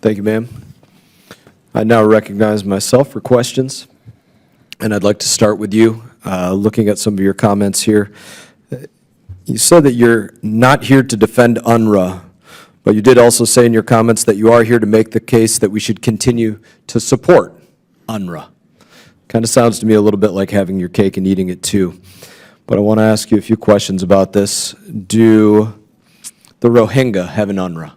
Thank you, ma'am. I now recognize myself for questions, and I'd like to start with you, looking at some of your comments here. You said that you're not here to defend UNRWA, but you did also say in your comments that you are here to make the case that we should continue to support UNRWA. Kind of sounds to me a little bit like having your cake and eating it too. But I want to ask you a few questions about this. Do the Rohingya have an UNRWA?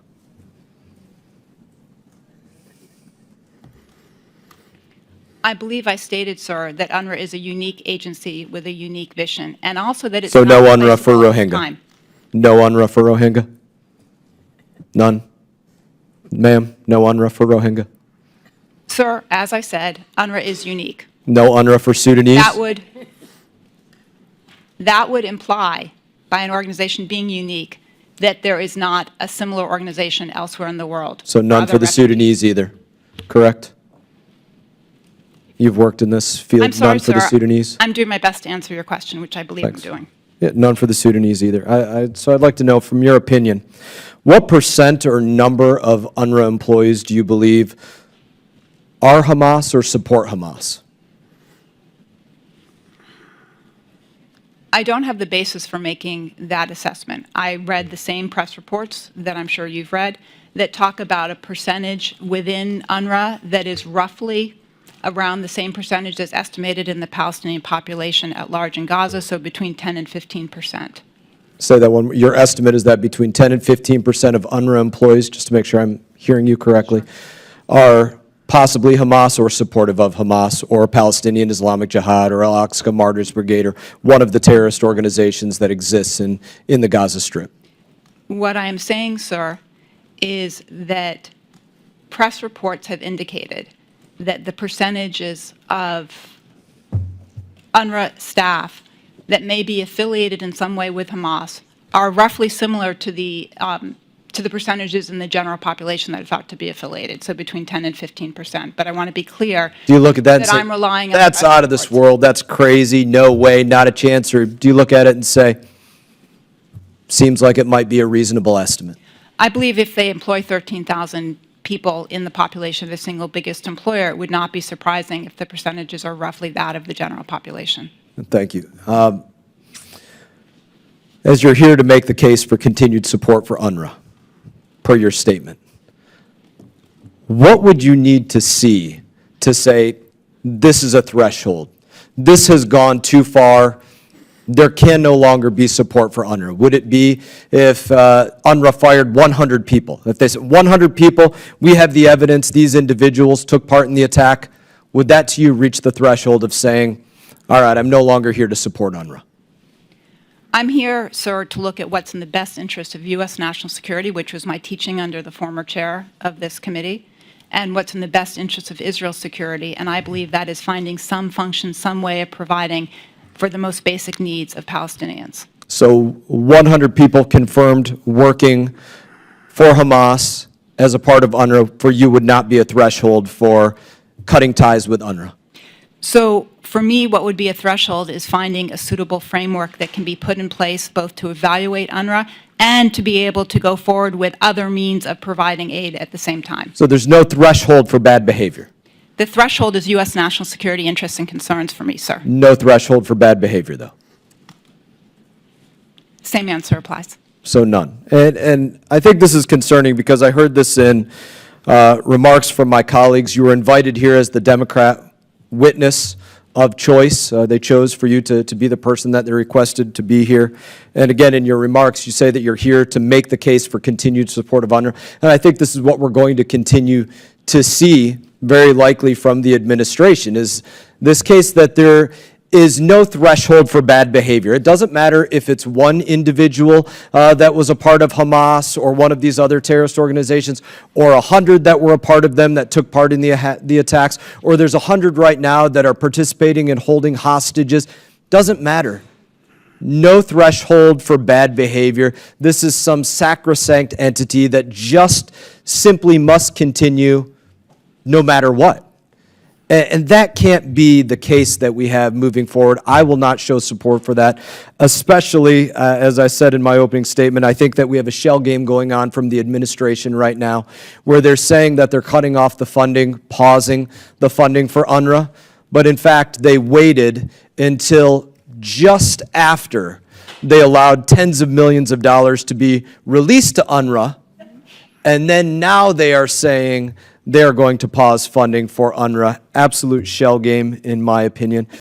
I believe I stated, sir, that UNRWA is a unique agency with a unique vision, and also that it's so not no UNRWA for replaceable Rohingya? time. No UNRWA for Rohingya? None? Ma'am, no UNRWA for Rohingya? Sir, as I said, UNRWA is unique. No UNRWA for Sudanese? That would imply, by an organization being unique, that there is not a similar organization elsewhere in the world. So none for the Sudanese either, correct? You've worked in this field. I'm sorry, none for the sir. Sudanese? I'm doing my best to answer your question, which I believe Thanks. I'm doing. Yeah, none for the Sudanese either. So I'd like to know, from your opinion, what percent or number of UNRWA employees do you believe are Hamas or support Hamas? I don't have the basis for making that assessment. I read the same press reports that I'm sure you've read that talk about a percentage within UNRWA that is roughly around the same percentage that's estimated in the Palestinian population at large in Gaza, so between 10 and 15%. Say that one. Your estimate is that between 10 and 15% of UNRWA employees, just to make sure I'm hearing you correctly, are possibly Hamas or supportive of Hamas or Palestinian Islamic Jihad or Al-Aqsa Martyrs Brigade or one of the terrorist organizations that exists in the Gaza Strip. What I am saying, sir, is that press reports have indicated that the percentages of UNRWA staff that may be affiliated in some way with Hamas are roughly similar to the percentages in the general population that are thought to be affiliated, so between 10 and 15%. But I want to be clear. Do you look at that and say, I'm relying on that's out of this world, that's crazy, no way, not a chance? Or do you look at it and say, seems like it might be a reasonable estimate? I believe if they employ 13,000 people in the population of the single biggest employer, it would not be surprising if the percentages are roughly that of the general population. Thank you. As you're here to make the case for continued support for UNRWA, per your statement, what would you need to see to say, this is a threshold, this has gone too far, there can no longer be support for UNRWA? Would it be if UNRWA fired 100 people? If they said 100 people, we have the evidence, these individuals took part in the attack, would that to you reach the threshold of saying, all right, I'm no longer here to support UNRWA? I'm here, sir, to look at what's in the best interest of U.S. national security, which was my teaching under the former chair of this committee, and what's in the best interest of Israel's security. And I believe that is finding some function, some way of providing for the most basic needs of Palestinians. So 100 people confirmed working for Hamas as a part of UNRWA for you would not be a threshold for cutting ties with UNRWA? So for me, what would be a threshold is finding a suitable framework that can be put in place both to evaluate UNRWA and to be able to go forward with other means of providing aid at the same time. So there's no threshold for bad behavior? The threshold is U.S. national security interests and concerns for me, sir. No threshold for bad behavior, though? Same answer applies. So none. And I think this is concerning because I heard this in remarks from my colleagues. You were invited here as the Democrat witness of choice. They chose for you to be the person that they requested to be here. And again, in your remarks, you say that you're here to make the case for continued support of UNRWA. And I think this is what we're going to continue to see, very likely from the administration, is this case that there is no threshold for bad behavior. It doesn't matter if it's one individual that was a part of Hamas or one of these other terrorist organizations, or 100 that were a part of them that took part in the attacks, or there's 100 right now that are participating in holding hostages. Doesn't matter. No threshold for bad behavior. This is some sacrosanct entity that just simply must continue no matter what. And that can't be the case that we have moving forward. I will not show support for that, especially, as I said in my opening statement, I think that we have a shell game going on from the administration right now, where they're saying that they're cutting off the funding, pausing the funding for UNRWA, but in fact, they waited until just after they allowed tens of millions of dollars to be released to UNRWA, and then now they are saying they are going to pause funding for UNRWA. Absolute shell game, in my opinion.